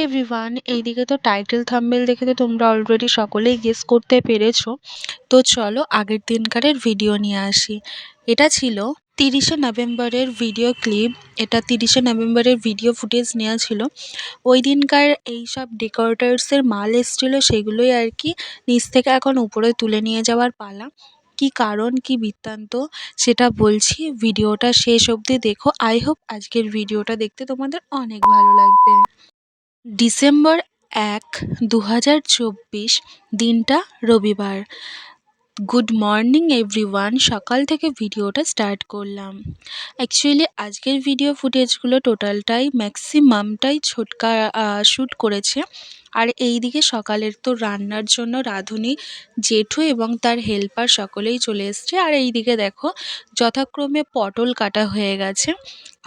Everyone, এইদিকে তো title thumbnail দেখে তো তোমরা অলরেডি সকলেই গেস করতে পেরেছো। তো চলো আগের দিনকারের ভিডিও নিয়ে আসি। এটা ছিল 30শে নভেম্বরের ভিডিও ক্লিপ। এটা 30শে নভেম্বরের ভিডিও ফুটেজ নেওয়া ছিল। ওই দিনকার এইসব ডেকোরেটার্সের মাল এসেছিলো, সেগুলোই আর কি নিচ থেকে এখন উপরে তুলে নিয়ে যাওয়ার পালা। কি কারণ কি বৃত্তান্ত সেটা বলছি, ভিডিওটা শেষ অবধি দেখো। আই হোপ আজকের ভিডিওটা দেখতে তোমাদের অনেক ভালো লাগবে। ডিসেম্বর ১, ২০২৪, দিনটা রবিবার। গুড মর্নিং এভরিওয়ান, সকাল থেকে ভিডিওটা স্টার্ট করলাম। অ্যাকচুয়ালি আজকের ভিডিও ফুটেজগুলো টোটালটাই ম্যাক্সিমামটাই ছোটকা শ্যুট করেছে। আর এই দিকে সকালের তো রান্নার জন্য রাঁধুনি, জেঠু এবং তার হেল্পার সকলেই চলে এসছে। আর এই দিকে দেখো যথাক্রমে পটল কাটা হয়ে গেছে।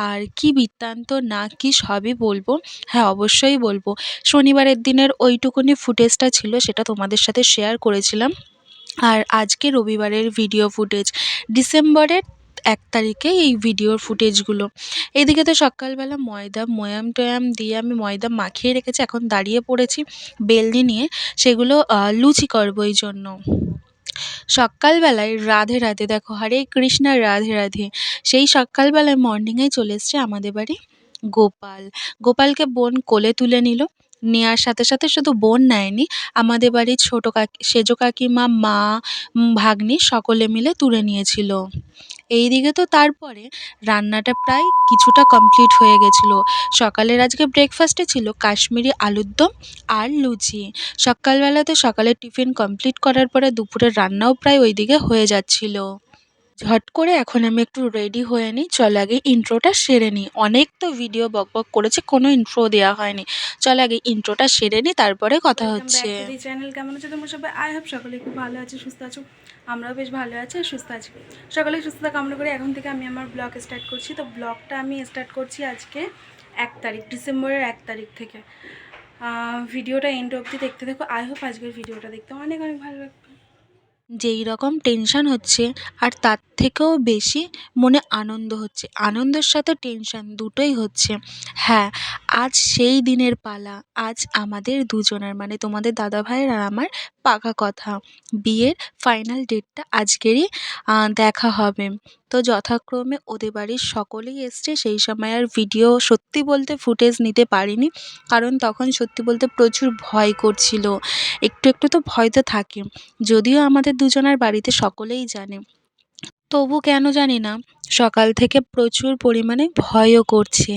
আর কি বৃত্তান্ত না কি সবই বলবো। হ্যাঁ, অবশ্যই বলবো। শনিবারের দিনের ওইটুকুনি ফুটেজটা ছিল, সেটা তোমাদের সাথে শেয়ার করেছিলাম। আর আজকে রবিবারের ভিডিও ফুটেজ, ডিসেম্বরের ১ তারিখে এই ভিডিওর ফুটেজগুলো। এদিকে তো সকালবেলা ময়াম টয়াম দিয়ে আমি ময়দা মাখিয়ে রেখেছি, এখন দাঁড়িয়ে পড়েছি বেলনি নিয়ে, সেগুলো লুচি করবো এই জন্য। সকালবেলায় রাধে রাধে, দেখো হরে কৃষ্ণা রাধে রাধে। সেই সকালবেলায় মর্নিংয়েই চলে এসছে আমাদের বাড়ি গোপালকে বোন কোলে তুলে নিল। নেওয়ার সাথে সাথে শুধু বোন নেয়নি, আমাদের বাড়ির ছোটো সেজো কাকিমা, মা, ভাগ্নি সকলে মিলে তুলে নিয়েছিল। এইদিকে তো তারপরে রান্নাটা প্রায় কিছুটা কমপ্লিট হয়ে গেছিলো। সকালের আজকে ব্রেকফাস্টে ছিল কাশ্মীরি আলুর দম আর লুচি। সকালবেলাতে সকালের টিফিন কমপ্লিট করার পরে দুপুরের রান্নাও প্রায় ওইদিকে হয়ে যাচ্ছিলো। ঝট করে এখন আমি একটু রেডি হয়ে নিই। চল আগে ইন্ট্রোটা সেরে নিই। অনেক তো ভিডিও বকবক করেছে, কোনো ইন্ট্রো দেওয়া হয়নি। চল আগে ইন্ট্রোটা সেরে নিই, তারপরে কথা হচ্ছে। চ্যানেল কেমন আছে তোমরা সবাই? আই হোপ সকলে খুব ভালো আছো, সুস্থ আছো। আমরাও বেশ ভালো আছি আর সুস্থ আছি। সকলে সুস্থতা কামনা করে এখন থেকে আমি আমার ব্লগ স্টার্ট করছি। তো ব্লগটা আমি স্টার্ট করছি আজকে ১ তারিখ, ডিসেম্বরের ১ তারিখ থেকে। ভিডিওটা এন্ড অবধি দেখতে দেখো। আই হোপ আজকের ভিডিওটা দেখতে অনেক অনেক ভালো লাগবে। যেই রকম টেনশান হচ্ছে আর তার থেকেও বেশি মনে আনন্দ হচ্ছে, আনন্দের সাথে টেনশান দুটোই হচ্ছে। হ্যাঁ, আজ সেই দিনের পালা। আজ আমাদের দুজনের মানে তোমাদের দাদাভাইয়ের আর আমার পাকা কথা, বিয়ের ফাইনাল ডেটটা আজকেরই দেখা হবে। তো যথাক্রমে ওদের বাড়ির সকলেই এসছে। সেই সময় আর ভিডিও সত্যি বলতে ফুটেজ নিতে পারিনি, কারণ তখন সত্যি বলতে প্রচুর ভয় করছিল। একটু একটু তো ভয় তো থাকে, যদিও আমাদের দুজনের বাড়িতে সকলেই জানে। তবু কেন জানি না সকাল থেকে প্রচুর পরিমাণে ভয়ও করছে।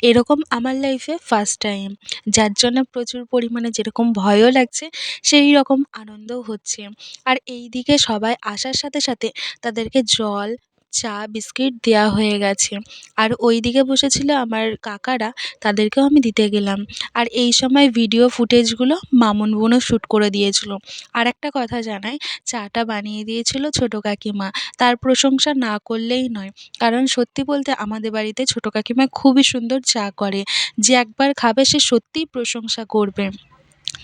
এরকম আমার লাইফে ফার্স্ট টাইম, যার জন্য প্রচুর পরিমাণে যেরকম ভয়ও লাগছে সেই রকম আনন্দও হচ্ছে। আর এই দিকে সবাই আসার সাথে সাথে তাদেরকে জল, চা, বিস্কিট দেওয়া হয়ে গেছে। আর ওই দিকে বসেছিল আমার কাকারা, তাদেরকেও আমি দিতে গেলাম। আর এই সময় ভিডিও ফুটেজগুলো মামুন বোনও শ্যুট করে দিয়েছিল। আর একটা কথা জানাই, চাটা বানিয়ে দিয়েছিল ছোটো কাকিমা। তার প্রশংসা না করলেই নয়, কারণ সত্যি বলতে আমাদের বাড়িতে ছোটো কাকিমা খুবই সুন্দর চা করে। যে একবার খাবে সে সত্যিই প্রশংসা করবে।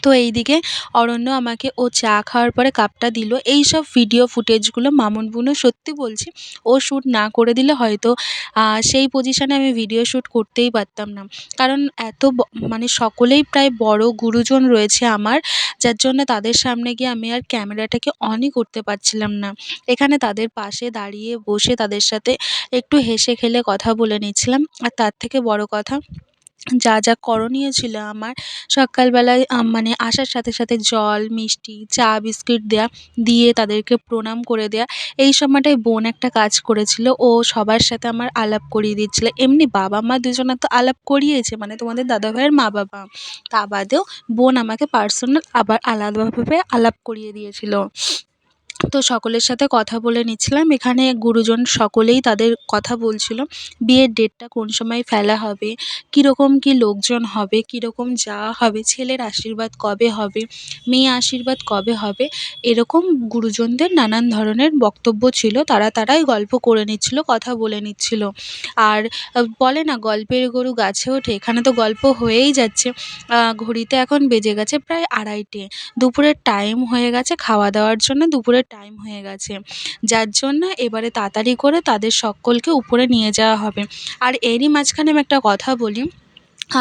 তো এইদিকে অরণ্য আমাকে ও চা খাওয়ার পরে কাপটা দিল। এই সব ভিডিও ফুটেজগুলো মামুন বুনু, সত্যি বলছি, ও শ্যুট না করে দিলে হয়তো সেই পজিশানে আমি ভিডিও শ্যুট করতেই পারতাম না। কারণ এত মানে সকলেই প্রায় বড় গুরুজন রয়েছে আমার, যার জন্য তাদের সামনে গিয়ে আমি আর ক্যামেরাটাকে অনই করতে পারছিলাম না। এখানে তাদের পাশে দাঁড়িয়ে বসে তাদের সাথে একটু হেসে খেলে কথা বলে নিচ্ছিলাম। আর তার থেকে বড় কথা, যা যা করণীয় ছিল আমার, সকালবেলায় মানে আসার সাথে সাথে জল, মিষ্টি, চা, বিস্কিট দিয়ে তাদেরকে প্রণাম করে দেওয়া। এই সময়টায় বোন একটা কাজ করেছিল, ও সবার সাথে আমার আলাপ করিয়ে দিচ্ছিল। এমনি বাবা মা দুজনের তো আলাপ করিয়েছে, মানে তোমাদের দাদাভাইয়ের মা বাবা, তা বাদেও বোন আমাকে পার্সোনাল আবার আলাদাভাবে আলাপ করিয়ে দিয়েছিল। তো সকলের সাথে কথা বলে নিচ্ছিলাম। এখানে গুরুজন সকলেই তাদের কথা বলছিল। বিয়ের ডেটটা কোন সময় ফেলা হবে, কীরকম কী লোকজন হবে, কীরকম যাওয়া হবে, ছেলের আশীর্বাদ কবে হবে, মেয়ে আশীর্বাদ কবে হবে, এরকম গুরুজনদের নানান ধরনের বক্তব্য ছিল। তারাই গল্প করে নিচ্ছিল, কথা বলে নিচ্ছিল। আর বলে না গল্পের গরু গাছে ওঠে, এখানে তো গল্প হয়েই যাচ্ছে। ঘড়িতে এখন বেজে গেছে প্রায় 2:30। দুপুরের টাইম হয়ে গেছে, খাওয়া দাওয়ার জন্য দুপুরের টাইম হয়ে গেছে, যার জন্য এবারে তাড়াতাড়ি করে তাদের সকলকে উপরে নিয়ে যাওয়া হবে। আর এরই মাঝখানে আমি একটা কথা বলি,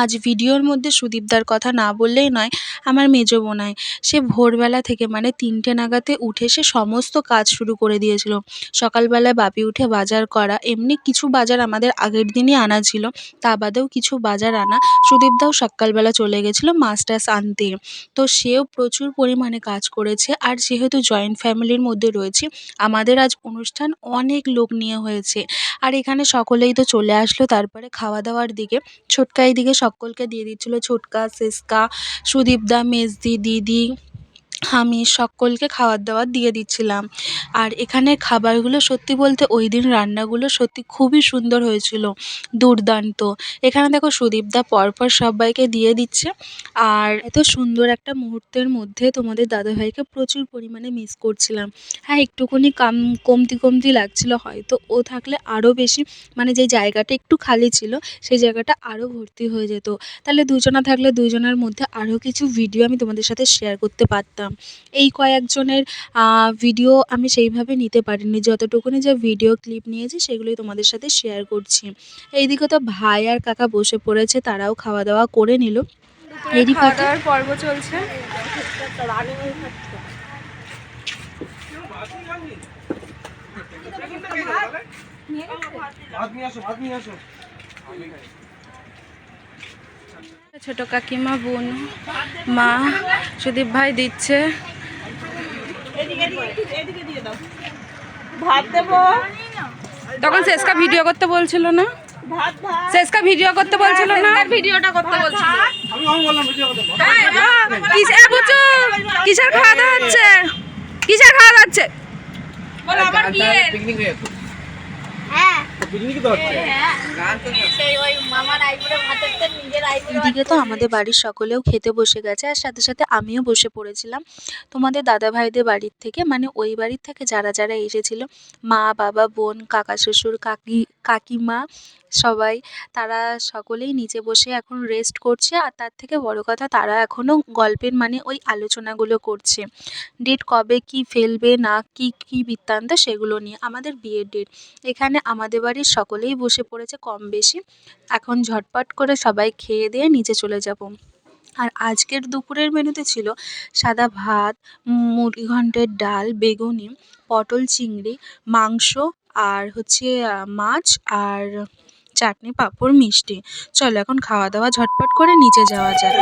আজ ভিডিওর মধ্যে সুদীপদার কথা না বললেই নয়, আমার মেজো বোনাই। সে ভোরবেলা থেকে মানে ৩টে নাগাদে উঠে সে সমস্ত কাজ শুরু করে দিয়েছিল। সকালবেলায় বাপি উঠে বাজার করা, এমনি কিছু বাজার আমাদের আগের দিনই আনা ছিল, তা বাদেও কিছু বাজার আনা। সুদীপদাও সকালবেলা চলে গেছিলো মাছ টাছ আনতে। তো সেও প্রচুর পরিমাণে কাজ করেছে। আর যেহেতু জয়েন্ট ফ্যামিলির মধ্যে রয়েছি, আমাদের আজ অনুষ্ঠান অনেক লোক নিয়ে হয়েছে। আর এখানে সকলেই তো চলে আসলো। তারপরে খাওয়া দাওয়ার দিকে ছোটকা এইদিকে সকলকে দিয়ে দিচ্ছিল, ছোটকা, সেসকা, সুদীপদা, মেজদি, দিদি, আমি সকলকে খাবার দাবার দিয়ে দিচ্ছিলাম। আর এখানের খাবারগুলো সত্যি বলতে ওই দিন রান্নাগুলো সত্যি খুবই সুন্দর হয়েছিল, দুর্দান্ত। এখানে দেখো সুদীপদা পরপর সবাইকে দিয়ে দিচ্ছে। আর এত সুন্দর একটা মুহূর্তের মধ্যে তোমাদের দাদাভাইকে প্রচুর পরিমাণে মিস করছিলাম। হ্যাঁ, একটুখানি কমতি কমতি লাগছিল, হয়তো ও থাকলে আরও বেশি, মানে যে জায়গাটা একটু খালি ছিল সেই জায়গাটা আরও ভর্তি হয়ে যেত। তাহলে দুজনা থাকলে দুজনের মধ্যে আরও কিছু ভিডিও আমি তোমাদের সাথে শেয়ার করতে পারতাম। এই কয়েকজনের ভিডিও আমি সেইভাবে নিতে পারিনি, যতটুকুনি যা ভিডিও ক্লিপ নিয়েছি সেগুলোই তোমাদের সাথে শেয়ার করছি। এইদিকে তো ভাই আর কাকা বসে পড়েছে, তারাও খাওয়া দাওয়া করে নিল। এরই খাওয়া ফাঁকে দাওয়ার পর্ব চলছে। ছোট কাকিমা, বোন, মা, সুদীপ ভাই দিচ্ছে। তখন শেষকা ভিডিও করতে বলছিল না, শেষকা ভিডিও করতে বলছিল না, ভিডিওটা করতে বলছিল। কিসের খাওয়া দাওয়া হচ্ছে, কিসের খাওয়া দাওয়া হচ্ছে? এদিকে তো আমাদের বাড়ির সকলেও খেতে বসে গেছে, আর সাথে সাথে আমিও বসে পড়েছিলাম। তোমাদের দাদা ভাইদের বাড়ির থেকে, মানে ওই বাড়ির থেকে যারা যারা এসেছিল, মা, বাবা, বোন, কাকা, শ্বশুর, কাকিমা, সবাই, তারা সকলেই নিচে বসে এখন রেস্ট করছে। আর তার থেকে বড় কথা, তারা এখনও গল্পের মানে ওই আলোচনাগুলো করছে, ডেট কবে কি ফেলবে না কি কি বৃত্তান্ত সেগুলো নিয়ে, আমাদের বিয়ের ডেট। এখানে আমাদের বাড়ির সকলেই বসে পড়েছে কম বেশি। এখন ঝটপট করে সবাই খেয়ে দিয়ে নিচে চলে যাব। আর আজকের দুপুরের মেনুতে ছিল সাদা ভাত, মুরগিঘণ্টের ডাল, বেগুনি, পটল চিংড়ি, মাংস, আর হচ্ছে মাছ, আর চাটনি, পাঁপড়, মিষ্টি। চলো এখন খাওয়া দাওয়া ঝটপট করে নিচে যাওয়া যাক।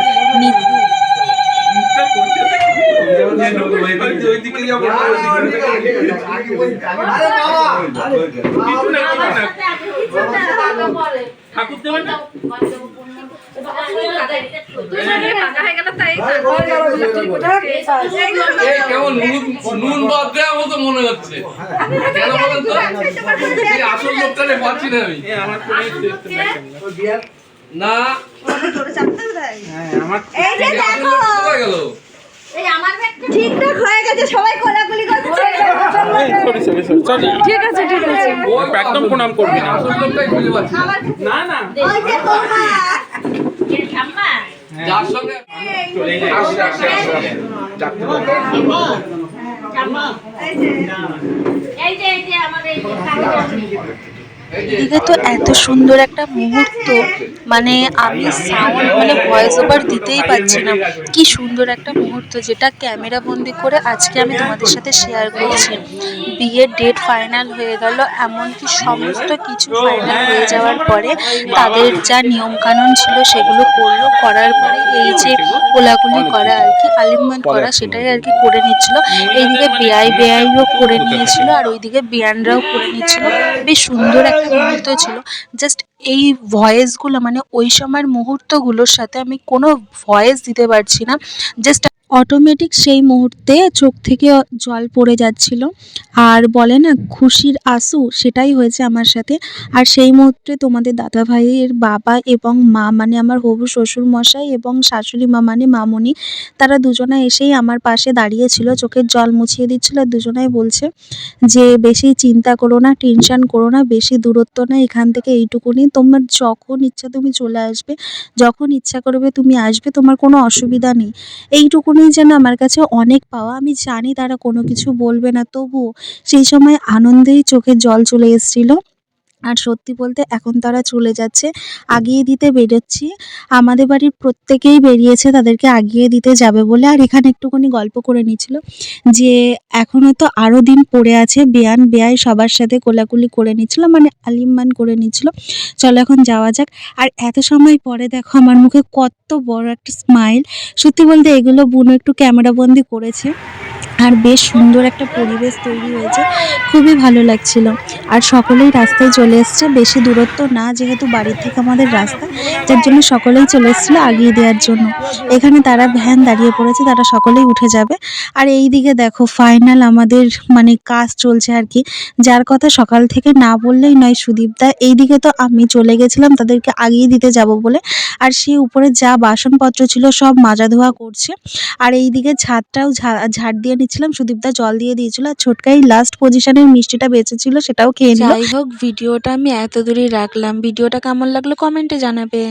কেমন নুন বাদ দেওয়ার মতো মনে হচ্ছে, কেন বলেন তো? আসল লোকটারে পাচ্ছি না আমি। না গেল ঠিকঠাক হয়ে গেছে, সবাই কোলাকুলি করছে। ঠিক আছে, ঠিক আছে। একদম প্রণাম করবি না, আসল লোকটাই খুঁজে পাচ্ছি না। না ওই যে তোমা যার সঙ্গে এই যে আমাদের এদিকে তো এত সুন্দর একটা মুহূর্ত, মানে আমি সাউন্ড মানে ভয়েস ওভার দিতেই পারছি না। কি সুন্দর একটা মুহূর্ত, যেটা ক্যামেরা বন্দি করে আজকে আমি তোমাদের সাথে শেয়ার করছি। বিয়ের ডেট ফাইনাল হয়ে গেল, এমনকি সমস্ত কিছু ফাইনাল হয়ে যাওয়ার পরে তাদের যা নিয়মকানুন ছিল সেগুলো করলো, করার পরে এই যে কোলাকুলি করা আর কি, আলিঙ্গন করা, সেটাই আর কি করে নিচ্ছিল। এইদিকে বেআইও করে নিয়েছিল, আর ওইদিকে বিয়ানরাও করে নিচ্ছিল। বেশ সুন্দর একটা মুহূর্ত ছিল। জাস্ট এই ভয়েসগুলো, মানে ওই সময়ের মুহূর্তগুলোর সাথে আমি কোনো ভয়েস দিতে পারছি না, জাস্ট অটোমেটিক সেই মুহূর্তে চোখ থেকে জল পড়ে যাচ্ছিল। আর বলে না খুশির আঁসু, সেটাই হয়েছে আমার সাথে। আর সেই মুহূর্তে তোমাদের দাদা ভাইয়ের বাবা এবং মা, মানে আমার হবু শ্বশুর মশাই এবং শাশুড়ি মা মানে মামনি, তারা দুজনা এসেই আমার পাশে দাঁড়িয়েছিল, চোখের জল মুছিয়ে দিচ্ছিল। আর দুজনাই বলছে যে বেশি চিন্তা করো না, টেনশন করো না, বেশি দূরত্ব না এখান থেকে, এইটুকুনি, তোমার যখন ইচ্ছা তুমি চলে আসবে, যখন ইচ্ছা করবে তুমি আসবে, তোমার কোনো অসুবিধা নেই। এইটুকুনি যেন আমার কাছে অনেক পাওয়া। আমি জানি তারা কোনো কিছু বলবে না, তবুও সেই সময় আনন্দেই চোখে জল চলে এসেছিল। আর সত্যি বলতে এখন তারা চলে যাচ্ছে, আগিয়ে দিতে বেরোচ্ছি। আমাদের বাড়ির প্রত্যেকেই বেরিয়েছে তাদেরকে আগিয়ে দিতে যাবে বলে। আর এখানে একটুখানি গল্প করে নিচ্ছিল যে এখনও তো আরও দিন পড়ে আছে, বেয়ান বেয়াই সবার সাথে কোলাকুলি করে নিচ্ছিল, মানে আলিঙ্গন করে নিচ্ছিল। চলো এখন যাওয়া যাক। আর এত সময় পরে দেখো আমার মুখে কত বড় একটা স্মাইল। সত্যি বলতে এগুলো বুনু একটু ক্যামেরাবন্দি করেছে। আর বেশ সুন্দর একটা পরিবেশ তৈরি হয়েছে, খুবই ভালো লাগছিল। আর সকলেই রাস্তায় চলে এসছে, বেশি দূরত্ব না যেহেতু বাড়ির থেকে আমাদের রাস্তা, যার জন্য সকলেই চলে এসেছিলো আগিয়ে দেওয়ার জন্য। এখানে তারা ভ্যান দাঁড়িয়ে পড়েছে, তারা সকলেই উঠে যাবে। আর এই দিকে দেখো ফাইনাল আমাদের মানে কাজ চলছে আর কি, যার কথা সকাল থেকে না বললেই নয় সুদীপদা। এইদিকে তো আমি চলে গেছিলাম তাদেরকে আগিয়ে দিতে যাব বলে, আর সেই উপরে যা বাসনপত্র ছিল সব মাজা ধোয়া করছে। আর এইদিকে ছাদটাও ঝাড় দিয়ে নিচ্ছিলাম, সুদীপদা জল দিয়ে দিয়েছিল, আর ছোটকাই লাস্ট পজিশনের মিষ্টিটা বেঁচেছিল সেটাও খেয়ে নিল। যাই হোক, ভিডিওটা আমি এত দূরেই রাখলাম। ভিডিওটা কেমন লাগলো কমেন্টে জানাবে।